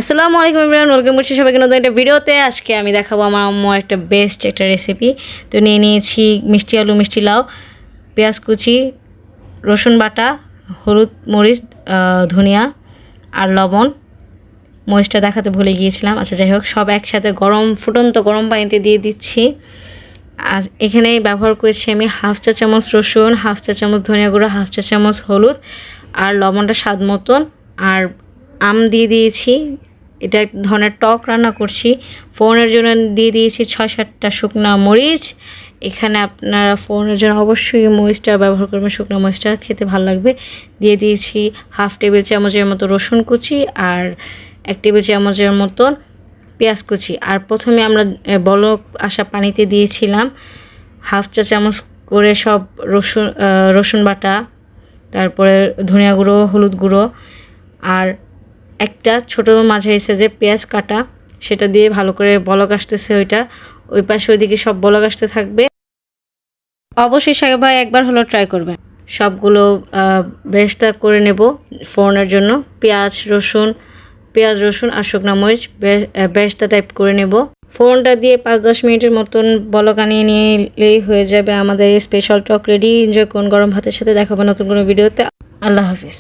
আসসালামু আলাইকুম everyone, welcome করছি সবাইকে নতুন একটা ভিডিওতে। আজকে আমি দেখাবো আমার আম্মুর একটা বেস্ট একটা রেসিপি। তো নিয়ে নিয়েছি মিষ্টি আলু, মিষ্টি লাউ, পেঁয়াজ কুচি, রসুন বাটা, হলুদ, মরিচ, ধনিয়া আর লবণ। মরিচটা দেখাতে ভুলে গিয়েছিলাম। আচ্ছা, যাই হোক, সব একসাথে ফুটন্ত গরম পানিতে দিয়ে দিচ্ছি। আর এখানে ব্যবহার করেছি আমি হাফ চা চামচ রসুন, হাফ চা চামচ ধনিয়া গুঁড়ো, হাফ চা চামচ হলুদ আর লবণটা স্বাদ মতন। আর আম দিয়ে দিয়েছি। এটা এক ধরনের টক রান্না করছি। ফোড়নের জন্য দিয়ে দিয়েছি 6-7টা শুকনা মরিচ। এখানে আপনারা ফোড়নের জন্য অবশ্যই মরিচটা ব্যবহার করবেন, শুকনো মরিচটা খেতে ভালো লাগবে। দিয়ে দিয়েছি হাফ টেবিল চামচের মতো রসুন কুচি আর 1 টেবিল চামচের মতন পেঁয়াজ কুচি। আর প্রথমে আমরা বলক আসা পানিতে দিয়েছিলাম হাফ চা চামচ করে সব রসুন বাটা, তারপরে ধনিয়া গুঁড়ো, হলুদ গুঁড়ো আর একটা ছোটো মাঝারি সাইজের পেঁয়াজ কাটা, সেটা দিয়ে ভালো করে বলক আসতেছে। ওই পাশে ওইদিকে সব বলক আসতে থাকবে। অবশ্যই সবাই একবার হলো ট্রাই করবেন। সবগুলো বেরেস্তা করে নেব ফোড়নের জন্য। পেঁয়াজ রসুন আর শুকনো মরিচ বেরেস্তা টাইপ করে নেব। ফোড়নটা দিয়ে 5-10 মিনিটের মতন বলক আনিয়ে নিলেই হয়ে যাবে আমাদের স্পেশাল টক রেডি। এনজয় করুন গরম ভাতের সাথে। দেখাবো নতুন কোনো ভিডিওতে। আল্লাহ হাফিজ।